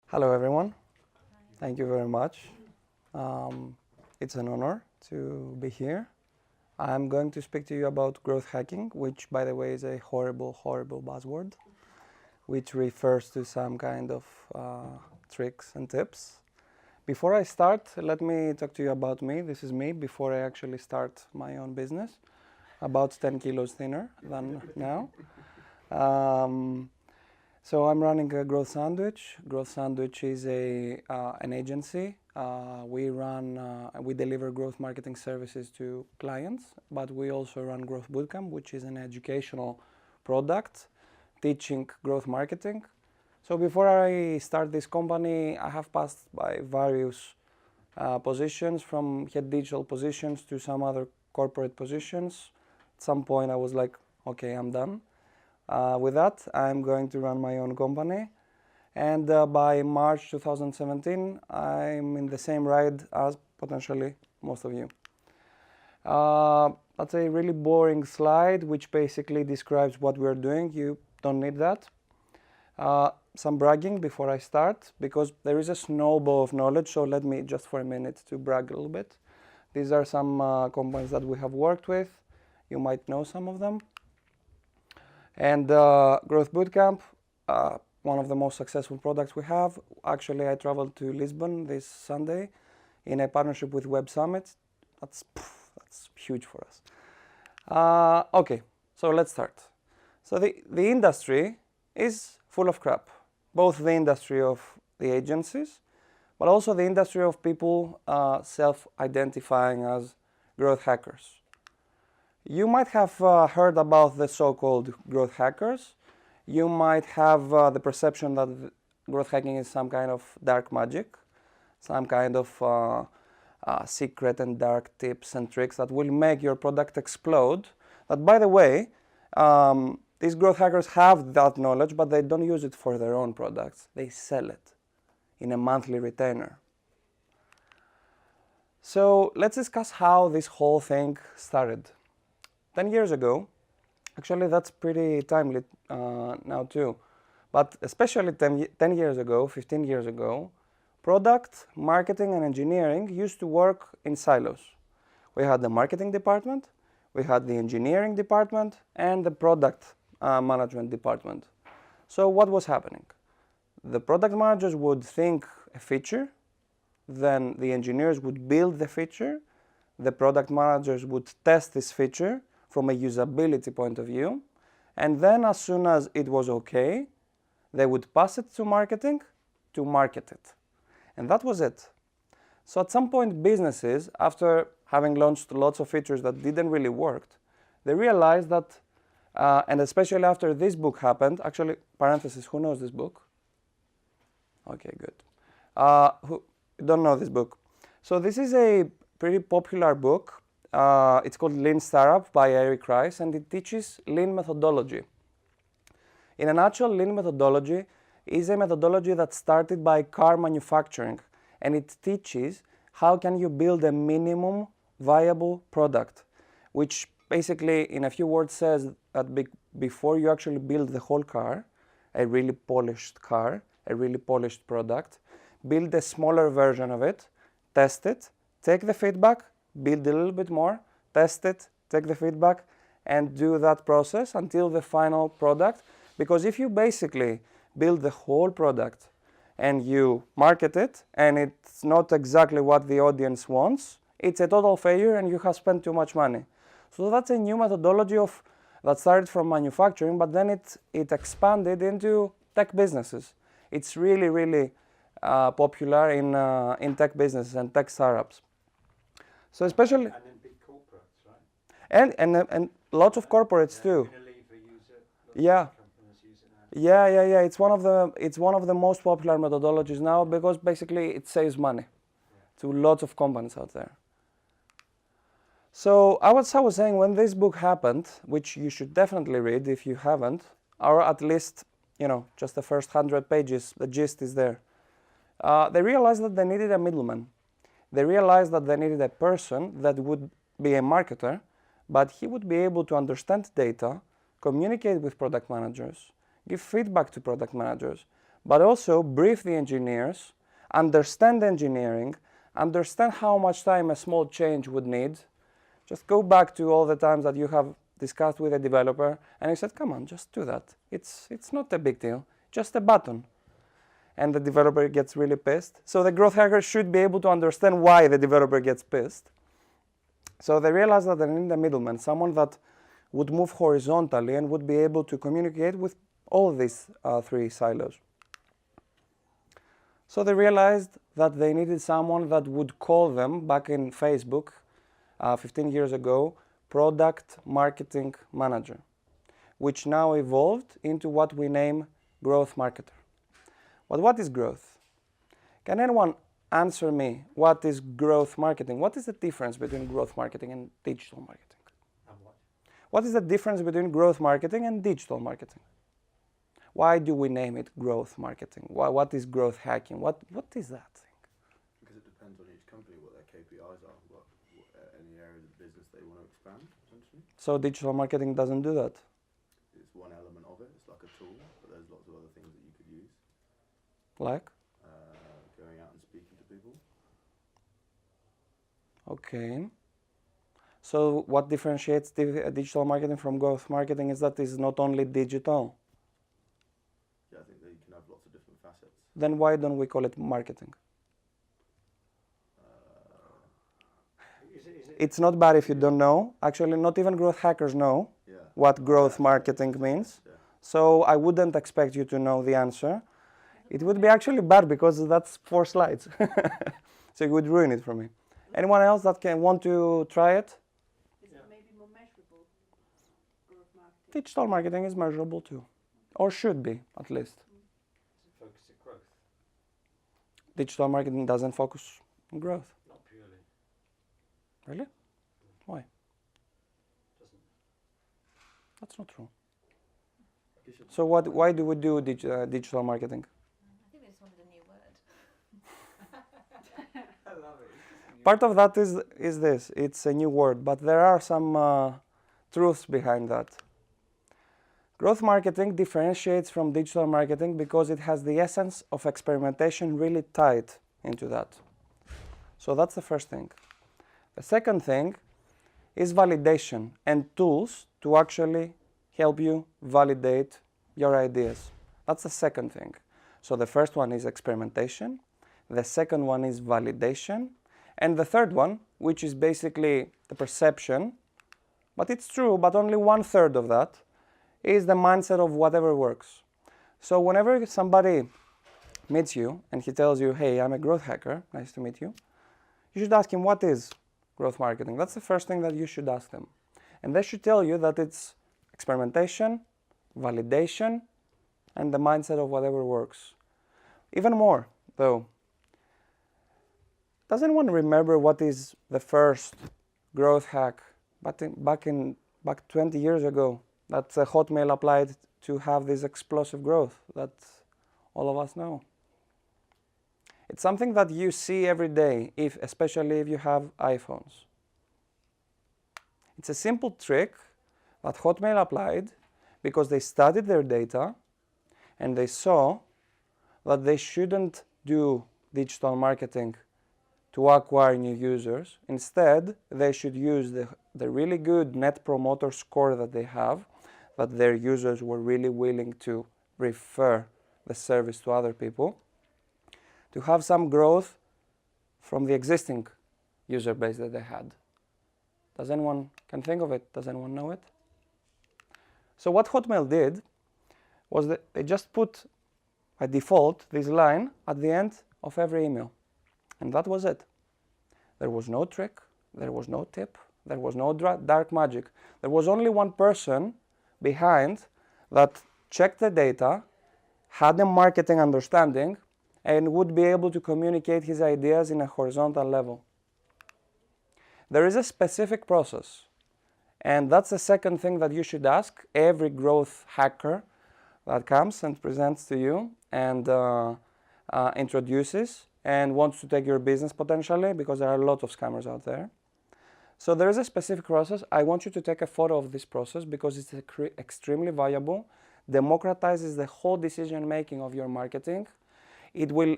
Hello, everyone. Thank you very much. It's an honor to be here. I'm going to speak to you about growth hacking, which, by the way, is a horrible, horrible buzzword, which refers to some kind of tricks and tips. Before I start, let me talk to you about me. This is me before I actually start my own business, about 10 kilos thinner than now. So I'm running a Growth Sandwich. Growth Sandwich is an agency. We deliver growth marketing services to clients, but we also run Growth Bootcamp, which is an educational product teaching growth marketing. So before I start this company, I have passed by various positions, from head digital positions to some other corporate positions. At some point I was like, okay, I'm done. With that, I'm going to run my own company, and by March 2017, I'm in the same ride as potentially most of you. That's a really boring slide, which basically describes what we're doing. You don't need that. Some bragging before I start, because there is a snowball of knowledge, so let me just for a minute to brag a little bit. These are some companies that we have worked with. You might know some of them. And Growth Bootcamp, one of the most successful products we have. Actually, I traveled to Lisbon this Sunday in a partnership with Web Summit. That's huge for us. Okay, so let's start. So the industry is full of crap, both the industry of the agencies, but also the industry of people self-identifying as growth hackers. You might have heard about the so-called growth hackers. You might have the perception that growth hacking is some kind of dark magic, some kind of secret and dark tips and tricks that will make your product explode. But by the way, these growth hackers have that knowledge, but they don't use it for their own products. They sell it in a monthly retainer. So let's discuss how this whole thing started. 10 years ago, actually that's pretty timely now too, but especially 10 years ago, 15 years ago, product, marketing and engineering used to work in silos. We had the marketing department, we had the engineering department, and the product management department. So what was happening? The product managers would think a feature, then the engineers would build the feature, the product managers would test this feature from a usability point of view, and then as soon as it was okay, they would pass it to marketing to market it. And that was it. So at some point, businesses, after having launched lots of features that didn't really work, they realized that, and especially after this book happened, actually, parenthesis, who knows this book? Okay, good. Who don't know this book? So this is a pretty popular book. It's called Lean Startup by Eric Rice, and it teaches lean methodology. In a nutshell, lean methodology is a methodology that started by car manufacturing, and it teaches how can you build a minimum viable product, which basically in a few words says that before you actually build the whole car, a really polished car, a really polished product, build a smaller version of it, test it, take the feedback, build a little bit more, test it, take the feedback, and do that process until the final product. Because if you basically build the whole product and you market it and it's not exactly what the audience wants, it's a total failure and you have spent too much money. So that's a new methodology that started from manufacturing, but then it expanded into tech businesses. It's really, really popular in tech businesses and tech startups. So especially and in big corporates, right? And lots of corporates too. Unilever use it. Yeah. Companies use it now. Yeah. It's one of the most popular methodologies now because basically it saves money to lots of companies out there. So I was saying, when this book happened, which you should definitely read if you haven't, or at least just the first 100 pages, the gist is there. They realized that they needed a middleman. They realized that they needed a person that would be a marketer, but he would be able to understand data, communicate with product managers, give feedback to product managers, but also brief the engineers, understand engineering, understand how much time a small change would need. Just go back to all the times that you have discussed with a developer and you said, come on, just do that. It's not a big deal, just a button. And the developer gets really pissed. So the growth hacker should be able to understand why the developer gets pissed. So they realized that they need a middleman, someone that would move horizontally and would be able to communicate with all of these three silos. So they realized that they needed someone that would call them, back in Facebook 15 years ago, product marketing manager, which now evolved into what we name growth marketer. But what is growth? Can anyone answer me what is growth marketing? What is the difference between growth marketing and digital marketing? And what? What is the difference between growth marketing and digital marketing? Why do we name it growth marketing? What is growth hacking? What is that thing? Because it depends on each company what their KPIs are, what any area of the business they want to expand, essentially. So digital marketing doesn't do that? It's one element of it. It's like a tool, but there's lots of other things that you could use. Like? Going out and speaking to people. Okay. So what differentiates digital marketing from growth marketing is that it's not only digital. Yeah, I think that you can have lots of different facets. Then why don't we call it marketing? It's not bad if you don't know. Actually, not even growth hackers know what growth marketing means. Yeah. So I wouldn't expect you to know the answer. It would be actually bad because that's 4 slides. So it would ruin it for me. Anyone else that can want to try it? Is it maybe more measurable, growth marketing? Digital marketing is measurable too, or should be at least. Focus at growth, Digital marketing doesn't focus on growth. not purely. Really? Why? Doesn't. That's not true. I guess So why do we do digital marketing? I think we just wanted a new word. I love it. Part of that is this. It's a new word, but there are some truths behind that. Growth marketing differentiates from digital marketing because it has the essence of experimentation really tight into that. So that's the first thing. The second thing is validation and tools to actually help you validate your ideas. That's the second thing. So the first one is experimentation, the second one is validation, and the third one, which is basically the perception, but it's true, but only 1/3 of that, is the mindset of whatever works. So whenever somebody meets you and he tells you, hey, I'm a growth hacker, nice to meet you, you should ask him, what is growth marketing? That's the first thing that you should ask them. And they should tell you that it's experimentation, validation, and the mindset of whatever works. Even more, though, does anyone remember what is the first growth hack back 20 years ago that Hotmail applied to have this explosive growth that all of us know? It's something that you see every day, especially if you have iPhones. It's a simple trick that Hotmail applied because they studied their data and they saw that they shouldn't do digital marketing to acquire new users. Instead, they should use the really good net promoter score that they have, that their users were really willing to refer the service to other people, to have some growth from the existing user base that they had. Does anyone can think of it? Does anyone know it? So what Hotmail did was that they just put by default this line at the end of every email. And that was it. There was no trick, there was no tip, there was no dark magic. There was only one person behind that checked the data, had a marketing understanding, and would be able to communicate his ideas in a horizontal level. There is a specific process, and that's the second thing that you should ask every growth hacker that comes and presents to you and introduces and wants to take your business potentially, because there are a lot of scammers out there. So there is a specific process. I want you to take a photo of this process because it's extremely valuable democratizes the whole decision making of your marketing. It will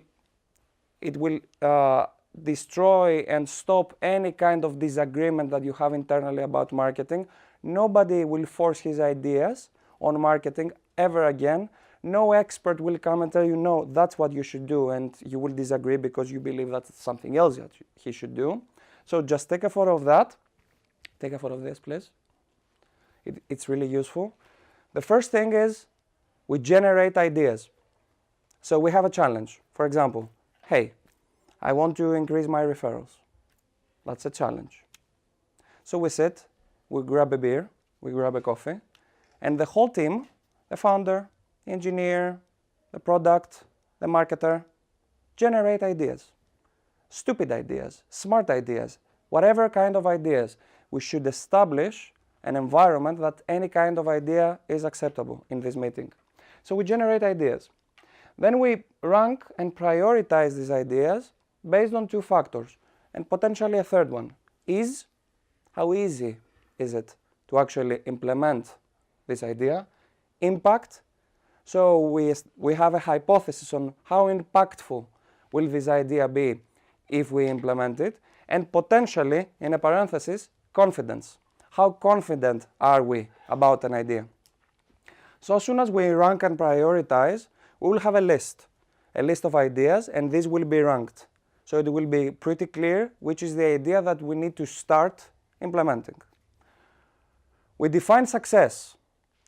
destroy and stop any kind of disagreement that you have internally about marketing. Nobody will force his ideas on marketing ever again. No expert will come and tell you, no, that's what you should do, and you will disagree because you believe that's something else that he should do. So just take a photo of that. Take a photo of this, please. It's really useful. The first thing is we generate ideas. So we have a challenge. For example, hey, I want to increase my referrals. That's a challenge. So we sit, we grab a beer, we grab a coffee, and the whole team, the founder, the engineer, the product, the marketer, generate ideas. Stupid ideas, smart ideas, whatever kind of ideas. We should establish an environment that any kind of idea is acceptable in this meeting. So we generate ideas. Then we rank and prioritize these ideas based on two factors, and potentially a third one. How easy is it to actually implement this idea? Impact. So we have a hypothesis on how impactful will this idea be if we implement it, and potentially, in a parenthesis, confidence. How confident are we about an idea? So as soon as we rank and prioritize, we will have a list of ideas, and these will be ranked. So it will be pretty clear which is the idea that we need to start implementing. We define success.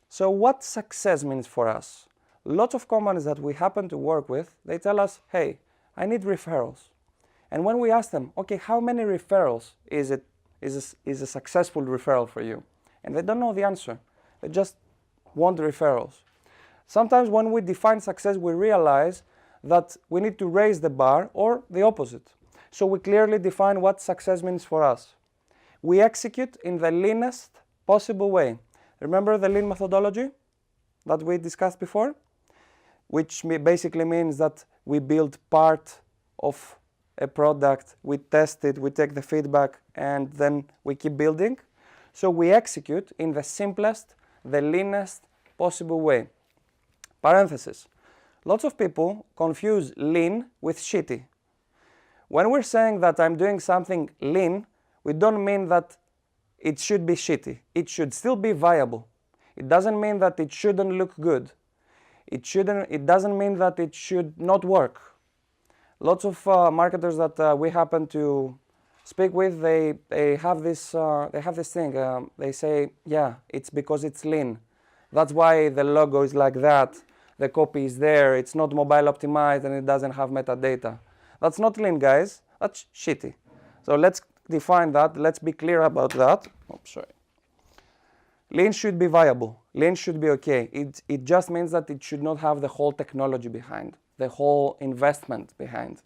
So what success means for us? Lots of companies that we happen to work with, they tell us, hey, I need referrals. And when we ask them, okay, how many referrals is a successful referral for you? And they don't know the answer. They just want referrals. Sometimes when we define success, we realize that we need to raise the bar or the opposite. So we clearly define what success means for us. We execute in the leanest possible way. Remember the lean methodology that we discussed before? Which basically means that we build part of a product, we test it, we take the feedback, and then we keep building. So we execute in the simplest, the leanest possible way. Parenthesis. Lots of people confuse lean with shitty. When we're saying that I'm doing something lean, we don't mean that it should be shitty. It should still be viable. It doesn't mean that it shouldn't look good. It doesn't mean that it should not work. Lots of marketers that we happen to speak with, they have this thing. They say, yeah, it's because it's lean. That's why the logo is like that. The copy is there. It's not mobile optimized and it doesn't have metadata. That's not lean, guys. That's shitty. So let's define that. Let's be clear about that. Oh, sorry. Lean should be viable. Lean should be okay. It just means that it should not have the whole technology behind, the whole investment behind.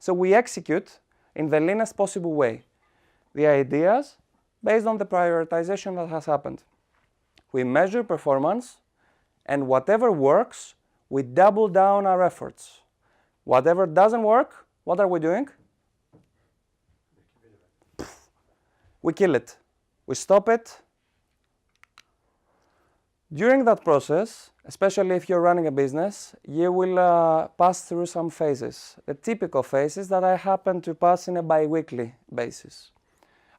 So we execute in the leanest possible way the ideas based on the prioritization that has happened. We measure performance, and whatever works, we double down our efforts. Whatever doesn't work, what are we doing? We kill it. We stop it. During that process, especially if you're running a business, you will pass through some phases. The typical phases that I happen to pass in a bi-weekly basis.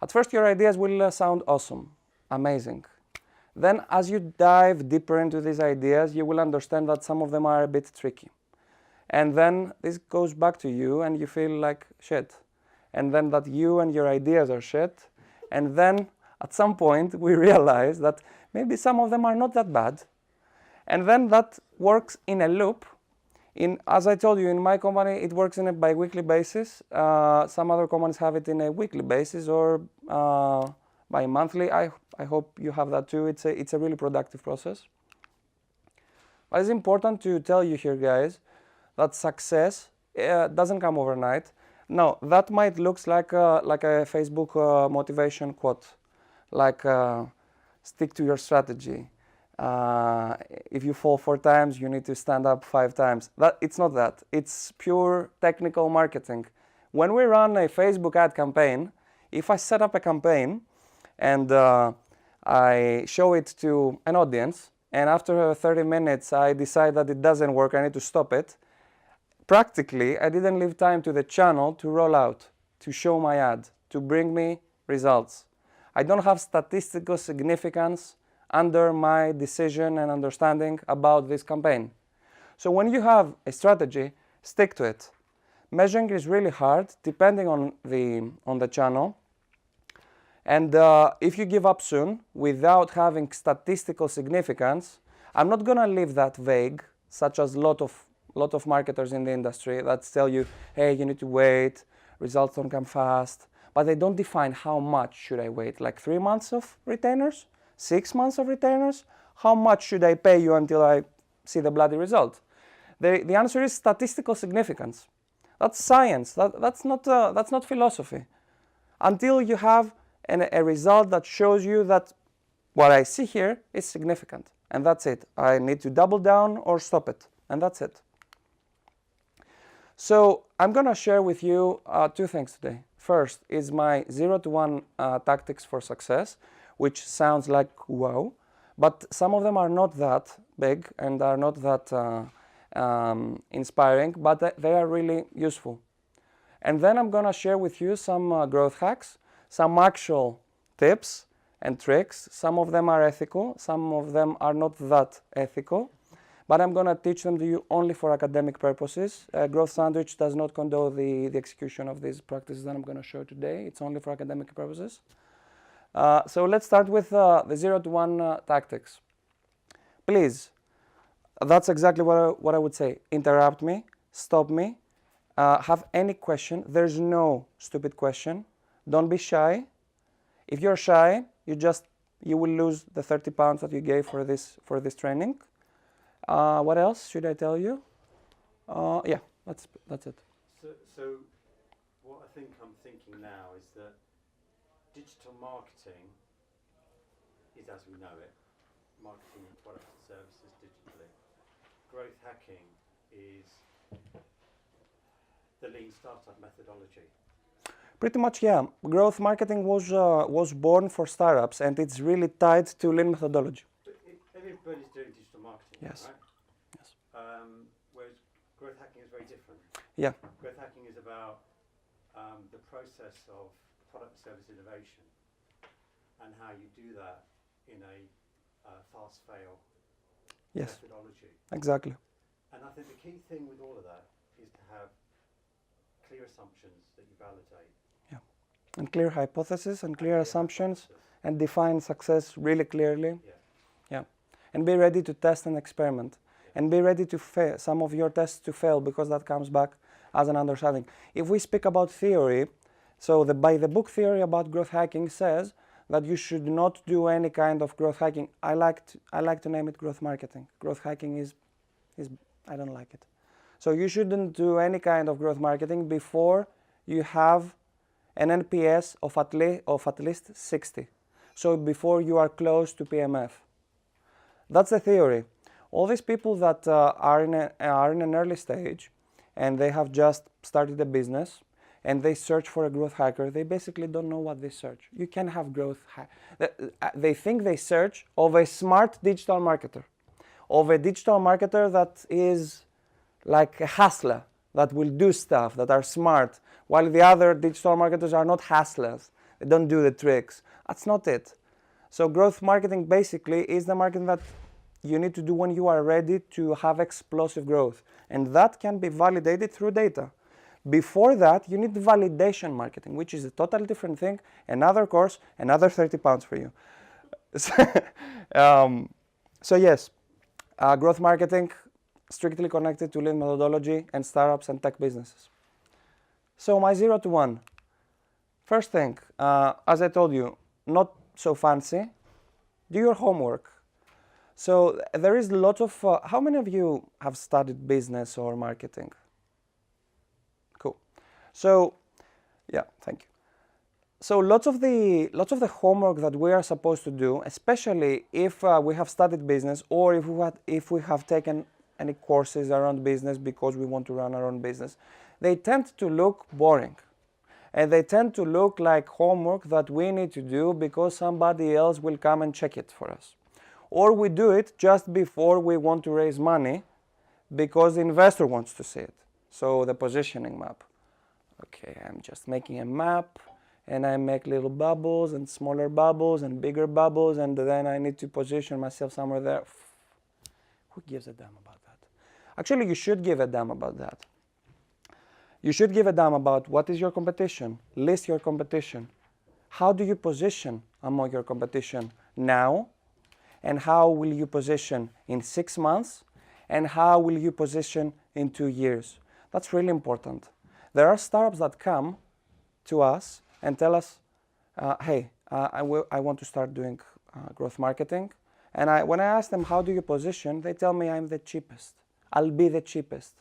At first, your ideas will sound awesome, amazing. Then, as you dive deeper into these ideas, you will understand that some of them are a bit tricky. And then this goes back to you and you feel like shit. And then that you and your ideas are shit. And then at some point we realize that maybe some of them are not that bad. And then that works in a loop. As I told you, in my company, it works in a bi-weekly basis. Some other companies have it in a weekly basis or bi-monthly. I hope you have that too. It's a really productive process. But it's important to tell you here, guys, that success doesn't come overnight. No, that might look like a Facebook motivation quote, like stick to your strategy. If you fall 4 times, you need to stand up 5 times. It's not that. It's pure technical marketing. When we run a Facebook ad campaign, if I set up a campaign and I show it to an audience and after 30 minutes I decide that it doesn't work, I need to stop it, practically I didn't leave time to the channel to roll out, to show my ad, to bring me results. I don't have statistical significance under my decision and understanding about this campaign. So when you have a strategy, stick to it. Measuring is really hard depending on the channel. And if you give up soon without having statistical significance, I'm not going to leave that vague, such as lot of marketers in the industry that tell you, hey, you need to wait, results don't come fast, but they don't define how much should I wait, like 3 months of retainers, 6 months of retainers, how much should I pay you until I see the bloody result? The answer is statistical significance. That's science, that's not philosophy. Until you have a result that shows you that what I see here is significant, and that's it. I need to double down or stop it, and that's it. So I'm going to share with you 2 things today. First is my 0 to 1 tactics for success, which sounds like wow, but some of them are not that big and are not that inspiring, but they are really useful. And then I'm going to share with you some growth hacks, some actual tips and tricks. Some of them are ethical, some of them are not that ethical, but I'm going to teach them to you only for academic purposes. Growth Sandwich does not condone the execution of these practices that I'm going to show today. It's only for academic purposes. So let's start with the 0 to 1 tactics. Please, that's exactly what I would say. Interrupt me, stop me, have any question. There's no stupid question. Don't be shy. If you're shy, you will lose the 30 pounds that you gave for this training. What else should I tell you? Yeah, that's it. So what I think I'm thinking now is that digital marketing is as we know it, marketing products and services digitally. Growth hacking is the lean startup methodology. Pretty much, yeah. Growth marketing was born for startups, and it's really tied to lean methodology. But everybody's doing digital marketing, Yes. right? Yes. Whereas growth hacking is very different. Yeah. Growth hacking is about the process of product service innovation and how you do that in a fast fail Yes. methodology. Exactly. And I think the key thing with all of that is to have clear assumptions that you validate. And clear hypothesis and clear assumptions, hypothesis. and define success really clearly. Yeah. Yeah. And be ready to test and experiment. Yeah. And be ready to fail, some of your tests to fail, because that comes back as an understanding. If we speak about theory, so by the book Theory About Growth Hacking says that you should not do any kind of growth hacking. I like to name it growth marketing. Growth hacking is I don't like it. So you shouldn't do any kind of growth marketing before you have an NPS of at least 60. So before you are close to PMF. That's the theory. All these people that are in an early stage and they have just started a business and they search for a growth hacker, they basically don't know what they search. You can have growth they think they search of a smart digital marketer, of a digital marketer that is like a hustler, that will do stuff, that are smart, while the other digital marketers are not hustlers. They don't do the tricks. That's not it. So growth marketing basically is the marketing that you need to do when you are ready to have explosive growth. And that can be validated through data. Before that, you need validation marketing, which is a totally different thing. Another course, another 30 pounds for you. So yes, growth marketing, strictly connected to lean methodology and startups and tech businesses. So my 0 to 1. First thing, as I told you, not so fancy. Do your homework. So there is a lot of, how many of you have studied business or marketing? Cool. So, yeah, thank you. So lots of the homework that we are supposed to do, especially if we have studied business or if we have taken any courses around business because we want to run our own business, they tend to look boring. And they tend to look like homework that we need to do because somebody else will come and check it for us. or we do it just before we want to raise money because the investor wants to see it. So the positioning map. Okay, I'm just making a map, and I make little bubbles and smaller bubbles and bigger bubbles, and then I need to position myself somewhere there. Who gives a damn about that? Actually, you should give a damn about that. You should give a damn about what is your competition, list your competition. How do you position among your competition now, and how will you position in 6 months, and how will you position in 2 years? That's really important. There are startups that come to us and tell us, hey, I want to start doing growth marketing. And when I ask them, how do you position? They tell me I'm the cheapest. I'll be the cheapest.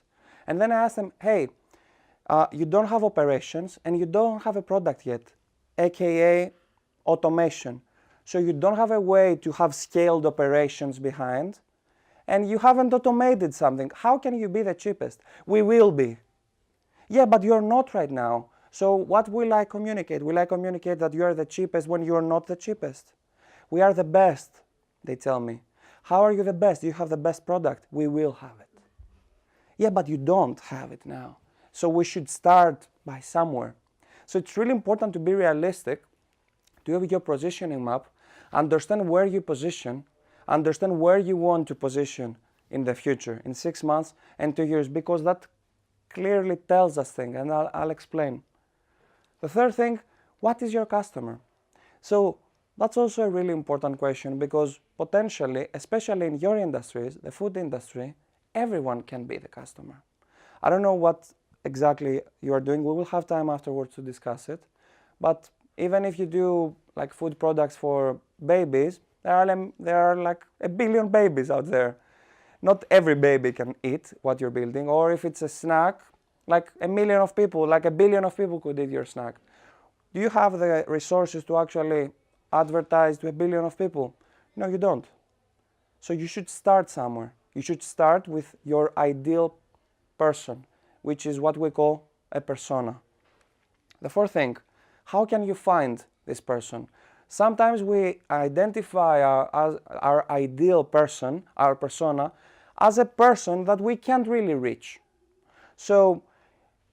And then I ask them, hey, you don't have operations and you don't have a product yet, aka automation. So you don't have a way to have scaled operations behind, and you haven't automated something. How can you be the cheapest? We will be. Yeah, but you're not right now. So what will I communicate? Will I communicate that you are the cheapest when you are not the cheapest? We are the best, they tell me. How are you the best? You have the best product. We will have it. Yeah, but you don't have it now. So we should start by somewhere. So it's really important to be realistic, to have your positioning map, understand where you position, understand where you want to position in the future, in 6 months and 2 years, because that clearly tells us things, and I'll explain. The third thing, what is your customer? So that's also a really important question, because potentially, especially in your industries, the food industry, everyone can be the customer. I don't know what exactly you are doing. We will have time afterwards to discuss it. But even if you do like food products for babies, there are like 1 billion babies out there. Not every baby can eat what you're building, or if it's a snack, like 1 million of people, like 1 billion of people could eat your snack. Do you have the resources to actually advertise to 1 billion of people? No, you don't. So you should start somewhere. You should start with your ideal person, which is what we call a persona. The fourth thing, how can you find this person? Sometimes we identify our ideal person, our persona, as a person that we can't really reach. So,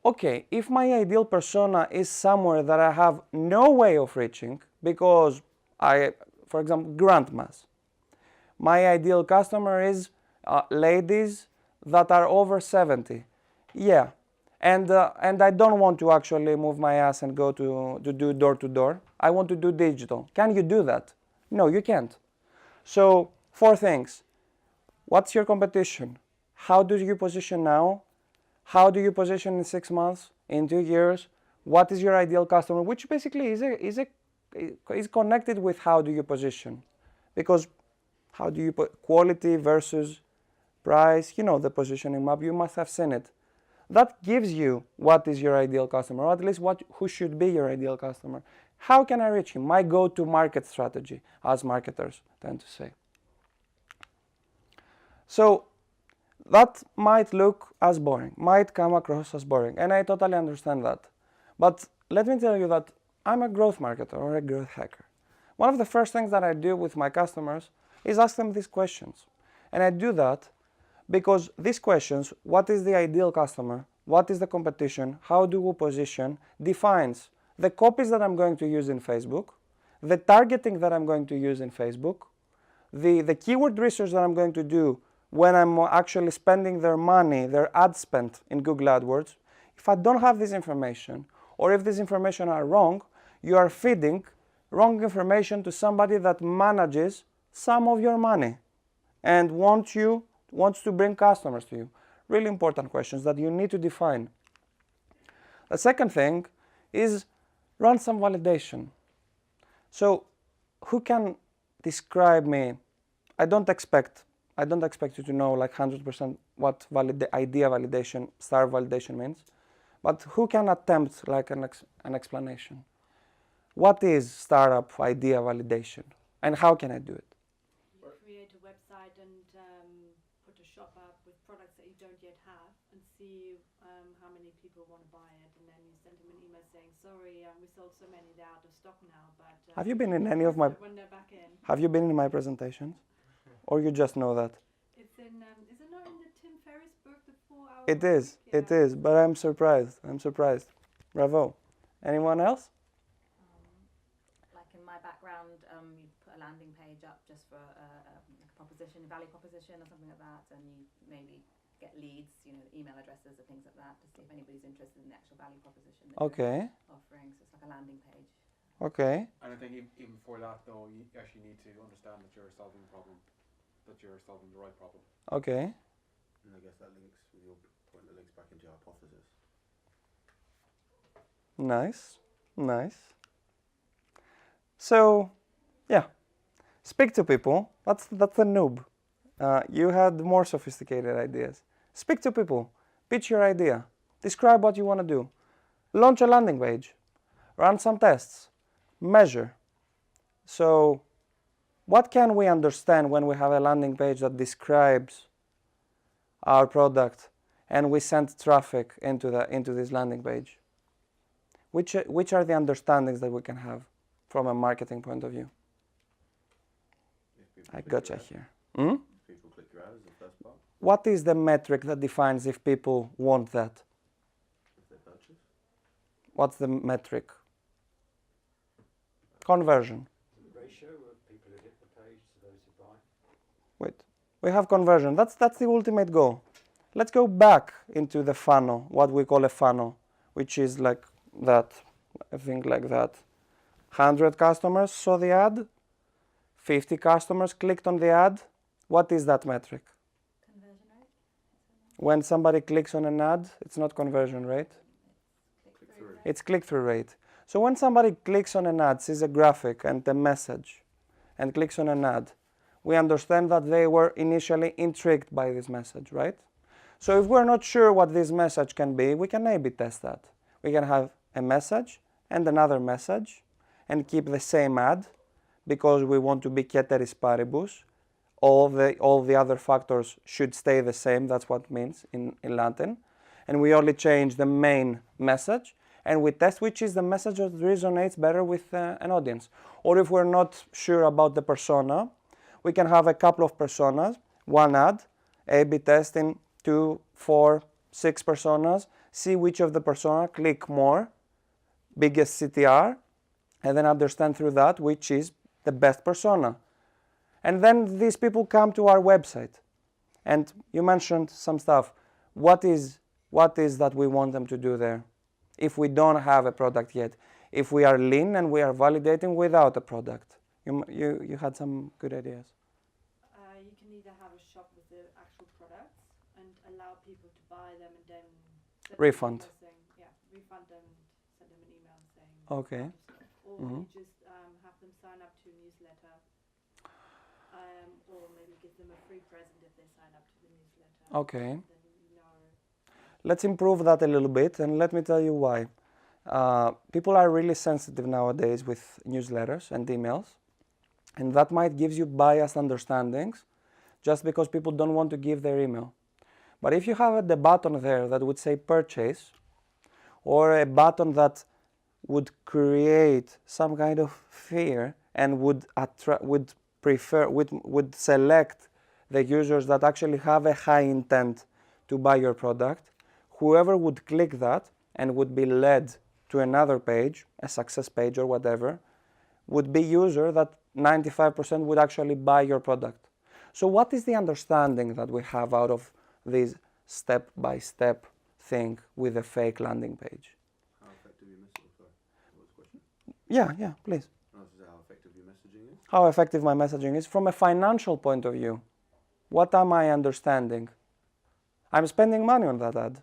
okay, if my ideal persona is somewhere that I have no way of reaching, because for example, grandmas. My ideal customer is ladies that are over 70. Yeah, and I don't want to actually move my ass and go to do door to door. I want to do digital. Can you do that? No, you can't. So 4 things. What's your competition? How do you position now? How do you position in 6 months, in 2 years? What is your ideal customer? Which basically is connected with how do you position. Because how do you put quality versus price? You know the positioning map, you must have seen it. That gives you what is your ideal customer, or at least who should be your ideal customer. How can I reach him? My go-to market strategy, as marketers tend to say. So that might look as boring, might come across as boring, and I totally understand that. But let me tell you that I'm a growth marketer or a growth hacker. One of the first things that I do with my customers is ask them these questions. And I do that because these questions, what is the ideal customer, what is the competition, how do we position, defines the copies that I'm going to use in Facebook, the targeting that I'm going to use in Facebook, the keyword research that I'm going to do when I'm actually spending their money, their ad spend in Google AdWords. If I don't have this information, or if this information are wrong, you are feeding wrong information to somebody that manages some of your money and wants to bring customers to you. Really important questions that you need to define. The second thing is run some validation. So who can describe me? I don't expect you to know like 100% what idea validation, star validation means, but who can attempt like an explanation? What is startup idea validation, and how can I do it? You create a website and put a shop up with products that you don't yet have, and see how many people want to buy it, and then you send them an email saying, sorry, we sold so many, they're out of stock now, but Have you been in any of my when they're back in. Have you been in my presentations? or you just know that? It's in, is it not in the Tim Ferriss book, The 4 Hour It Work is, Week? it is, but I'm surprised. I'm surprised. Bravo. Anyone else? Like in my background, you put a landing page up just for like a proposition, value proposition or something like that, and you maybe get leads, you know, email addresses or things like that to see if anybody's interested in the actual value proposition that Okay, you're offering. So it's like a landing page. okay. And I think even before that, though, you actually need to understand that you're solving a problem, that you're solving the right problem. Okay. And I guess that links with your point. That links back into your hypothesis. Nice, nice. So, yeah, speak to people. That's a noob. You had more sophisticated ideas. Speak to people. Pitch your idea. Describe what you want to do. Launch a landing page. Run some tests. Measure. So, what can we understand when we have a landing page that describes our product and we send traffic into this landing page? Which are the understandings that we can have from a marketing point of view? If people I click gotcha your ad- here. If people click your ad is the first part. What is the metric that defines if people want that? If they purchase. What's the metric? Conversion. The ratio of people who hit the page to those who buy. Wait, we have conversion. That's the ultimate goal. Let's go back into the funnel, what we call a funnel, which is like that, I think like that. 100 customers saw the ad, 50 customers clicked on the ad. What is that metric? Conversion rate? When somebody clicks on an ad, it's not conversion rate, Click-through rate? it's click-through rate. So when somebody clicks on an ad, sees a graphic and a message, and clicks on an ad, we understand that they were initially intrigued by this message, right? So if we're not sure what this message can be, we can A/B test that. We can have a message and another message and keep the same ad because we want to be ceteris paribus. All the other factors should stay the same, that's what it means in Latin. And we only change the main message and we test which is the message that resonates better with an audience. Or if we're not sure about the persona, we can have a couple of personas, one ad, A/B testing 2, 4, 6 personas, see which of the persona click more, biggest CTR, and then understand through that which is the best persona. And then these people come to our website. And you mentioned some stuff. What is that we want them to do there? If we don't have a product yet, if we are lean and we are validating without a product. You had some good ideas. You can either have a shop with the actual products and allow people to buy them and then send them an Refund. email saying, yeah, refund them and send them an email saying Okay. or Mhm. you just have them sign up to a newsletter, or maybe give them a free present if they sign up to the newsletter. Okay. Then you know. Let's improve that a little bit, and let me tell you why. People are really sensitive nowadays with newsletters and emails, and that might give you biased understandings just because people don't want to give their email. But if you have the button there that would say purchase, or a button that would create some kind of fear and would select the users that actually have a high intent to buy your product, whoever would click that and would be led to another page, a success page or whatever, would be user that 95% would actually buy your product. So what is the understanding that we have out of this step-by-step thing with a fake landing page? How effective your messaging? Sorry, what was the question? Yeah, please. I was to say how effective your messaging is. How effective my messaging is from a financial point of view. What am I understanding? I'm spending money on that ad.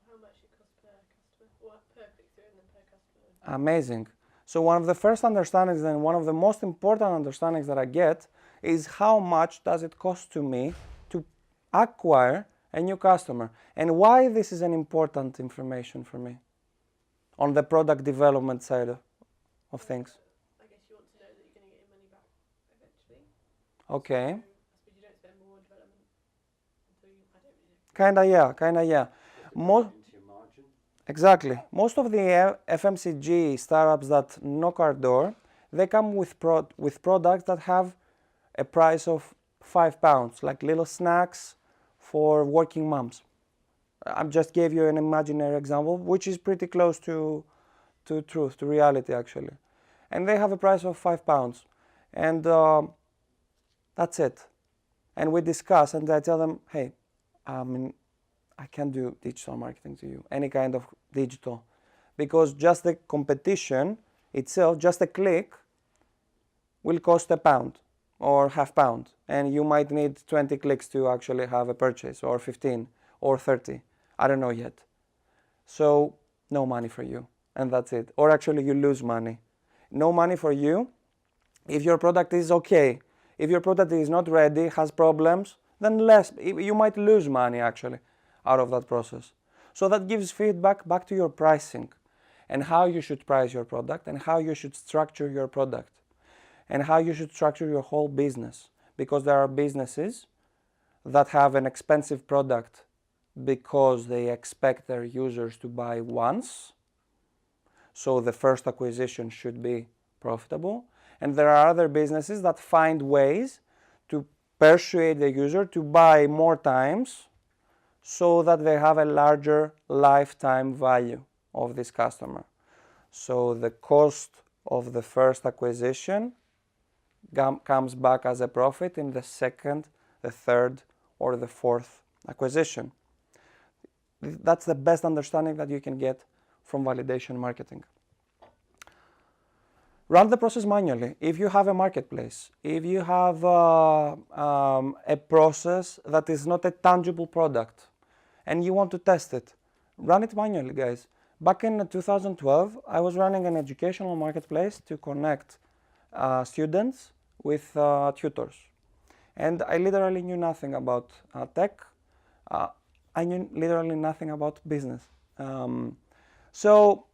How much it costs per customer, or per click-through and then per customer? Amazing. So one of the first understandings and one of the most important understandings that I get is how much does it cost to me to acquire a new customer, and why this is an important information for me on the product development side of things. I guess you want to know that you're going to get your money back eventually. Okay. So I suppose you don't spend more on development until you, I don't really know. Kinda yeah. Into your margin. Exactly. Most of the FMCG startups that knock our door, they come with products that have a price of £5, like little snacks for working moms. I just gave you an imaginary example, which is pretty close to truth, to reality actually. And they have a price of £5, and that's it. And we discuss, and I tell them, hey, I can do digital marketing to you, any kind of digital, because just the competition itself, just a click, will cost £1 or £0.5, and you might need 20 clicks to actually have a purchase, or 15 or 30. I don't know yet. So no money for you, and that's it. Or actually you lose money. No money for you if your product is okay. If your product is not ready, has problems, then less. You might lose money actually out of that process. So that gives feedback back to your pricing and how you should price your product and how you should structure your product and how you should structure your whole business. Because there are businesses that have an expensive product because they expect their users to buy once. So the first acquisition should be profitable. And there are other businesses that find ways to persuade the user to buy more times so that they have a larger lifetime value of this customer. So the cost of the first acquisition comes back as a profit in the second, the third, or the fourth acquisition. That's the best understanding that you can get from validation marketing. Run the process manually. If you have a marketplace, if you have a process that is not a tangible product and you want to test it, run it manually, guys. Back in 2012, I was running an educational marketplace to connect students with tutors. And I literally knew nothing about tech. I knew literally nothing about business. So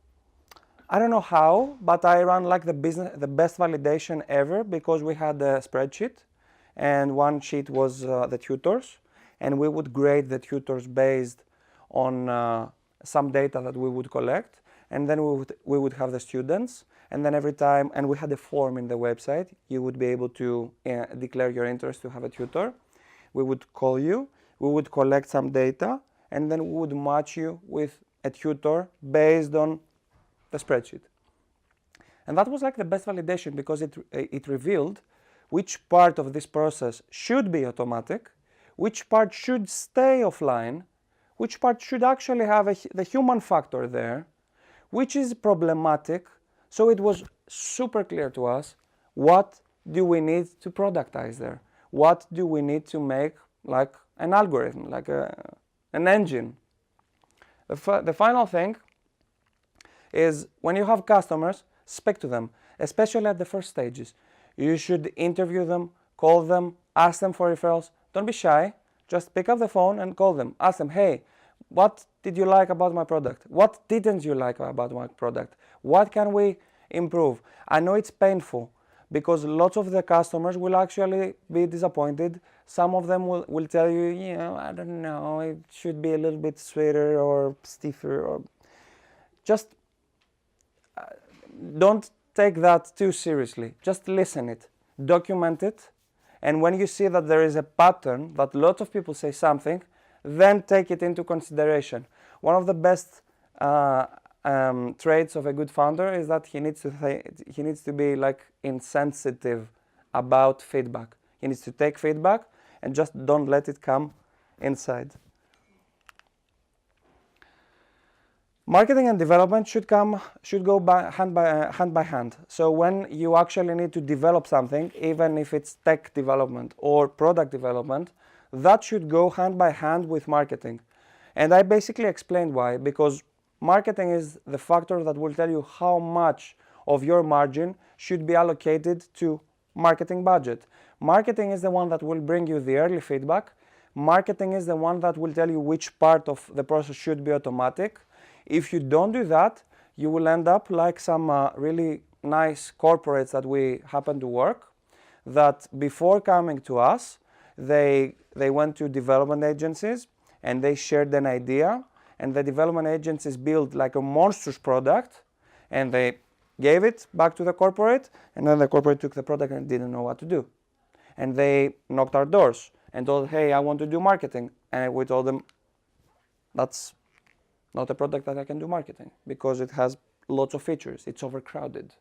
I don't know how, but I ran like the best validation ever, because we had a spreadsheet and one sheet was the tutors, and we would grade the tutors based on some data that we would collect, and then we would have the students, and then every time, and we had a form in the website, you would be able to declare your interest to have a tutor. We would call you, we would collect some data, and then we would match you with a tutor based on the spreadsheet. And that was like the best validation, because it revealed which part of this process should be automatic, which part should stay offline, which part should actually have the human factor there, which is problematic. So it was super clear to us, what do we need to productize there? What do we need to make like an algorithm, like an engine? The final thing is, when you have customers, speak to them, especially at the first stages. You should interview them, call them, ask them for referrals. Don't be shy. Just pick up the phone and call them. Ask them, hey, what did you like about my product? What didn't you like about my product? What can we improve? I know it's painful, because lots of the customers will actually be disappointed. Some of them will tell you, you know, I don't know, it should be a little bit sweeter or stiffer, or just don't take that too seriously. Just listen it, document it, and when you see that there is a pattern, that lots of people say something, then take it into consideration. One of the best traits of a good founder is that he needs to be like insensitive about feedback. He needs to take feedback and just don't let it come inside. Marketing and development should go hand by hand. So when you actually need to develop something, even if it's tech development or product development, that should go hand by hand with marketing. And I basically explained why, because marketing is the factor that will tell you how much of your margin should be allocated to marketing budget. Marketing is the one that will bring you the early feedback. Marketing is the one that will tell you which part of the process should be automatic. If you don't do that, you will end up like some really nice corporates that we happen to work, that before coming to us, they went to development agencies and they shared an idea, and the development agencies built like a monstrous product, and they gave it back to the corporate, and then the corporate took the product and didn't know what to do. and they knocked our doors and told, hey, I want to do marketing. And we told them, that's not a product that I can do marketing because it has lots of features. It's overcrowded.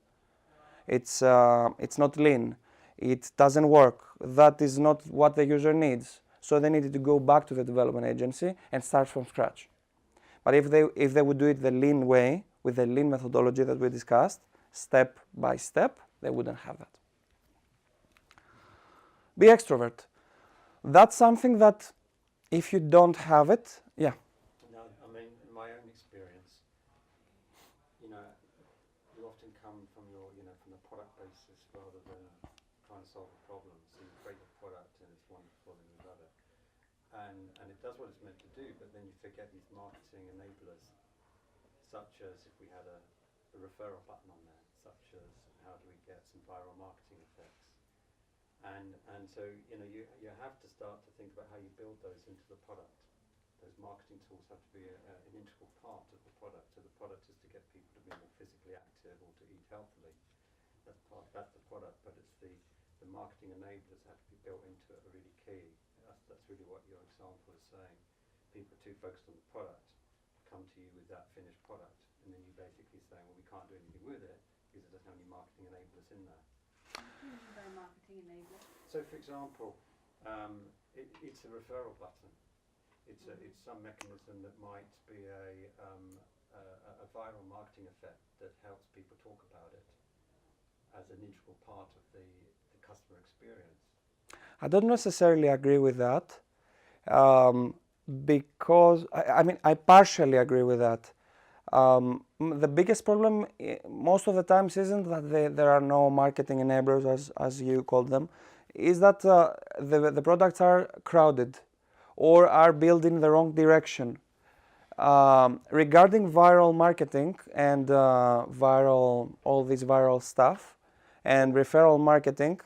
It's not lean. It doesn't work. That is not what the user needs. So they needed to go back to the development agency and start from scratch. But if they would do it the lean way, with the lean methodology that we discussed, step by step, they wouldn't have that. Be extrovert. That's something that if you don't have it, yeah. No, I mean, in my own experience, you know, you often come from from the product basis rather than trying to solve a problem. So you create a product and it's wonderful and you love it. And it does what it's meant to do, but then you forget these marketing enablers, such as if we had a referral button on there, such as how do we get some viral marketing effects. And so, you have to start to think about how you build those into the product. Those marketing tools have to be an integral part of the product. So the product is to get people to be more physically active or to eat healthily. That's the product, but it's the marketing enablers have to be built into it are really key. That's really what your example is saying. People are too focused on the product, come to you with that finished product, and then you basically saying, well, we can't do anything with it because it doesn't have any marketing enablers in there. By marketing enabler. So, for example, it's a referral button. It's some mechanism that might be a viral marketing effect that helps people talk about it as an integral part of the customer experience. I don't necessarily agree with that because, I partially agree with that. The biggest problem most of the times isn't that there are no marketing enablers, as you call them, is that the products are crowded or are built in the wrong direction. Regarding viral marketing and all this viral stuff and referral marketing,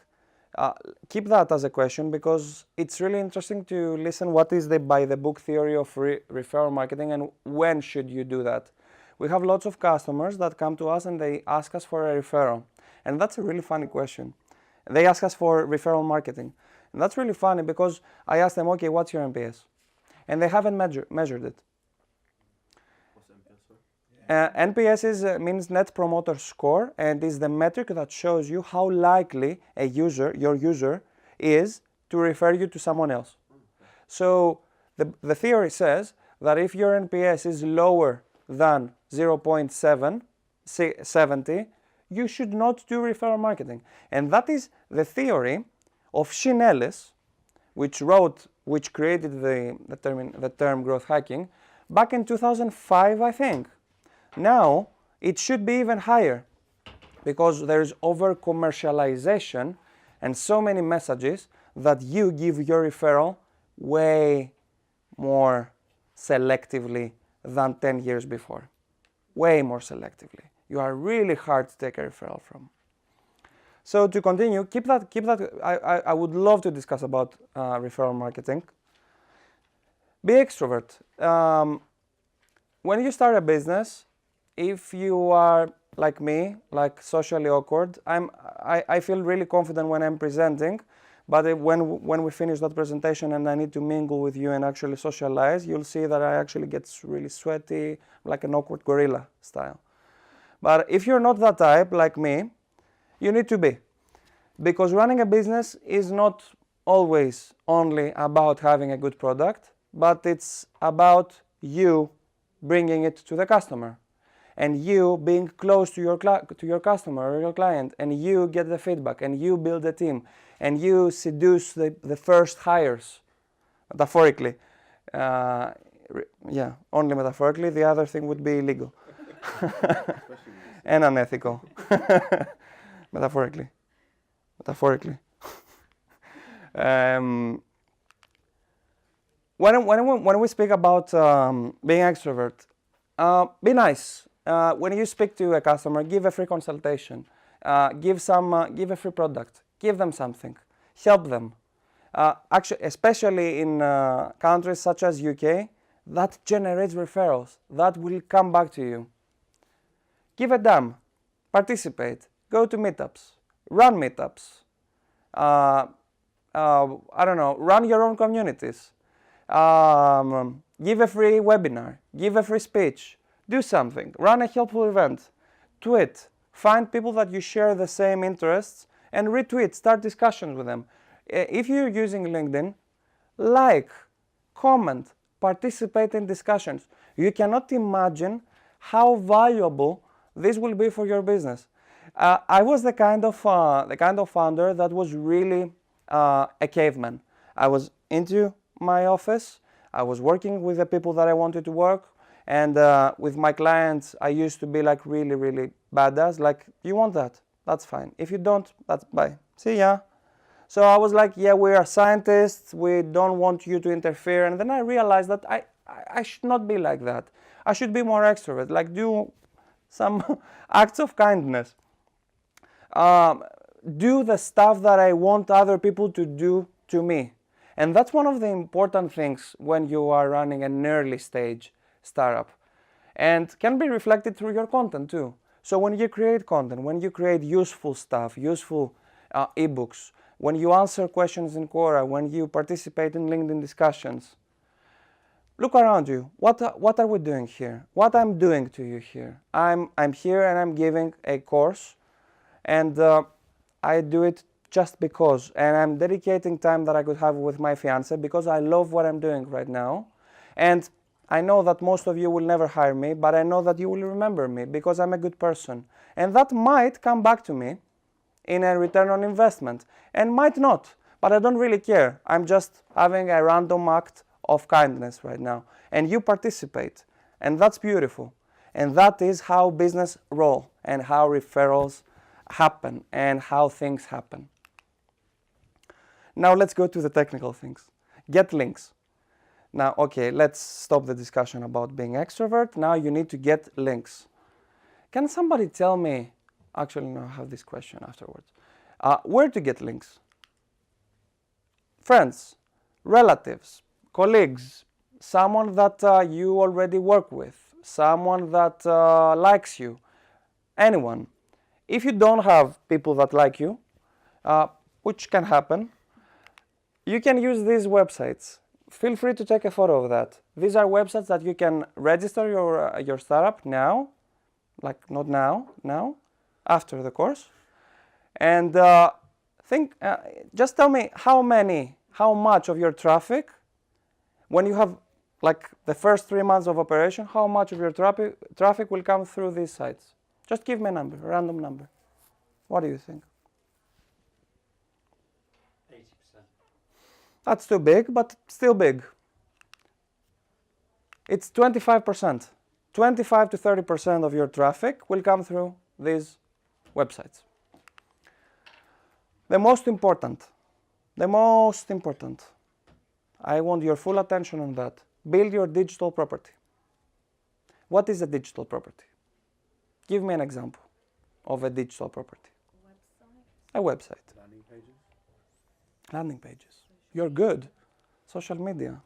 keep that as a question because it's really interesting to listen what is the by the book theory of referral marketing and when should you do that. We have lots of customers that come to us and they ask us for a referral, and that's a really funny question. They ask us for referral marketing, and that's really funny because I ask them, okay, what's your NPS? And they haven't measured it. What's NPS, sorry? NPS means Net Promoter Score, and is the metric that shows you how likely your user is to refer you to someone else. So the theory says that if your NPS is lower than 0.70, you should not do referral marketing. And that is the theory of Shin Ellis, which created the term growth hacking back in 2005, I think. Now, it should be even higher because there's over commercialization and so many messages that you give your referral way more selectively than 10 years before. Way more selectively. You are really hard to take a referral from. So to continue, keep that. I would love to discuss about referral marketing. Be extrovert. When you start a business, if you are like me, like socially awkward, I feel really confident when I'm presenting, but when we finish that presentation and I need to mingle with you and actually socialize, you'll see that I actually get really sweaty, like an awkward gorilla style. But if you're not that type, like me, you need to be. Because running a business is not always only about having a good product, but it's about you bringing it to the customer. And you being close to your customer or your client, and you get the feedback, and you build a team, and you seduce the first hires, metaphorically. Yeah, only metaphorically. The other thing would be illegal and unethical. Metaphorically. When we speak about being extrovert, be nice. When you speak to a customer, give a free consultation, give a free product, give them something, help them. Actually, especially in countries such as UK, that generates referrals. That will come back to you. Give a damn, participate, go to meetups, run meetups, I don't know, run your own communities, give a free webinar, give a free speech, do something, run a helpful event, tweet, find people that you share the same interests and retweet, start discussions with them. If you're using LinkedIn, like, comment, participate in discussions. You cannot imagine how valuable this will be for your business. I was the kind of founder that was really a caveman. I was into my office. I was working with the people that I wanted to work, and with my clients, I used to be like really badass. Like, you want that? That's fine. If you don't, that's bye. See ya. So I was like, yeah, we are scientists. We don't want you to interfere. And then I realized that I should not be like that. I should be more extrovert. Like, do some acts of kindness. Do the stuff that I want other people to do to me. And that's one of the important things when you are running an early stage startup, and can be reflected through your content too. So when you create content, when you create useful stuff, useful ebooks, when you answer questions in Quora, when you participate in LinkedIn discussions, look around you. What are we doing here? What I'm doing to you here? I'm here and I'm giving a course, and I do it just because, and I'm dedicating time that I could have with my fiance because I love what I'm doing right now. And I know that most of you will never hire me, but I know that you will remember me because I'm a good person. And that might come back to me in a return on investment, and might not, but I don't really care. I'm just having a random act of kindness right now, and you participate, and that's beautiful. And that is how business roll, and how referrals happen, and how things happen. Now let's go to the technical things. Get links. Now, okay, let's stop the discussion about being extrovert. Now you need to get links. Can somebody tell me, actually no, I have this question afterwards. Where to get links? Friends, relatives, colleagues, someone that you already work with, someone that likes you, anyone. If you don't have people that like you, which can happen, you can use these websites. Feel free to take a photo of that. These are websites that you can register your startup now, like not now, after the course. And just tell me how much of your traffic, when you have like the first 3 months of operation, how much of your traffic will come through these sites? Just give me a number, a random number. What do you think? 80%. That's too big, but still big. It's 25%. 25 to 30% of your traffic will come through these websites. The most important, I want your full attention on that. Build your digital property. What is a digital property? Give me an example of a digital property. A website. Landing pages. Landing pages. You're good. Social media.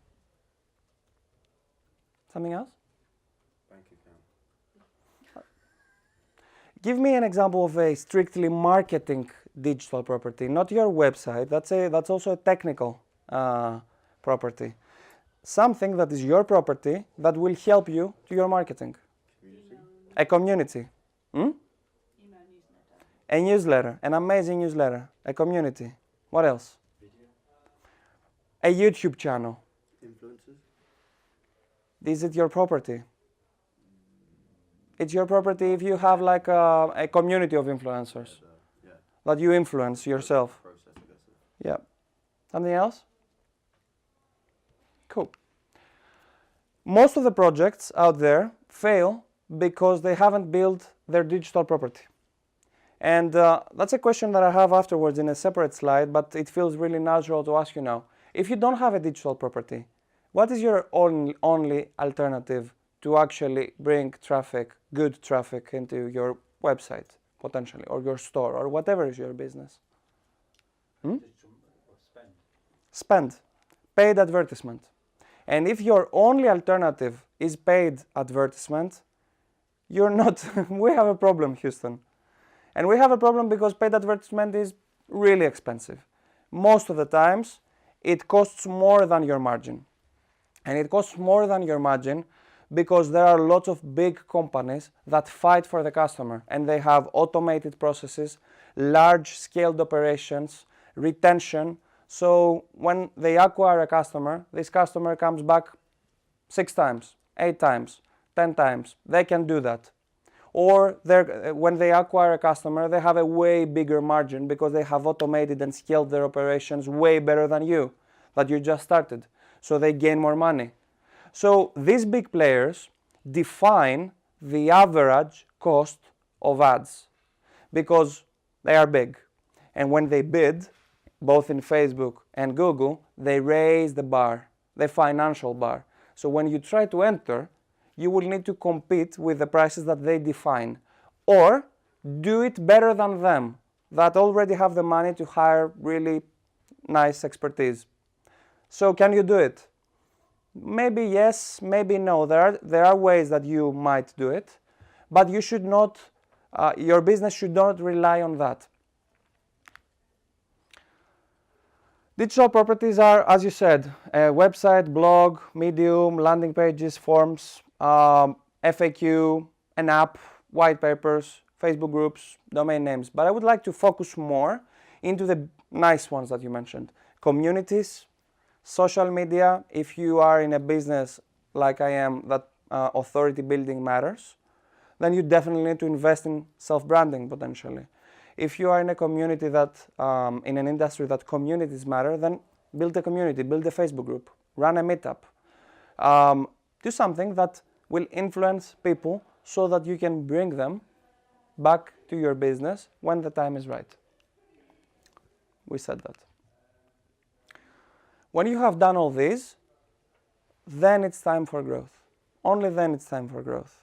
Something else? Bank account. Give me an example of a strictly marketing digital property, not your website. That's also a technical property. Something that is your property that will help you to your marketing. Community. A community. Email newsletter. A newsletter, an amazing newsletter, a community. What else? Video. A YouTube channel. Influencers. Is it your property? It's your property if you have like a community of influencers Yeah. that you influence yourself. Process, I guess. Yeah. Something else? Cool. Most of the projects out there fail because they haven't built their digital property. And that's a question that I have afterwards in a separate slide, but it feels really natural to ask you now. If you don't have a digital property, what is your only alternative to actually bring traffic, good traffic, into your website, potentially, or your store, or whatever is your business? Digital or spend. Spend. Paid advertisement. And if your only alternative is paid advertisement, you're not, we have a problem, Houston. And we have a problem because paid advertisement is really expensive. most of the times it costs more than your margin. And it costs more than your margin because there are lots of big companies that fight for the customer, and they have automated processes, large scaled operations, retention. So when they acquire a customer, this customer comes back 6 times, 8 times, 10 times. They can do that. Or when they acquire a customer, they have a way bigger margin because they have automated and scaled their operations way better than you, that you just started. So they gain more money. So these big players define the average cost of ads because they are big. And when they bid, both in Facebook and Google, they raise the bar, the financial bar. So when you try to enter, you will need to compete with the prices that they define, or do it better than them that already have the money to hire really nice expertise. So can you do it? Maybe yes, maybe no. There are ways that you might do it, but you should not, your business should not rely on that. Digital properties are, as you said, a website, blog, Medium, landing pages, forms, FAQ, an app, white papers, Facebook groups, domain names. But I would like to focus more into the nice ones that you mentioned. Communities, social media. If you are in a business like I am, that authority building matters, then you definitely need to invest in self-branding potentially. If you are in a community that, in an industry that communities matter, then build a community, build a Facebook group, run a meetup. Do something that will influence people so that you can bring them back to your business when the time is right. We said that. When you have done all these, then it's time for growth. Only then it's time for growth.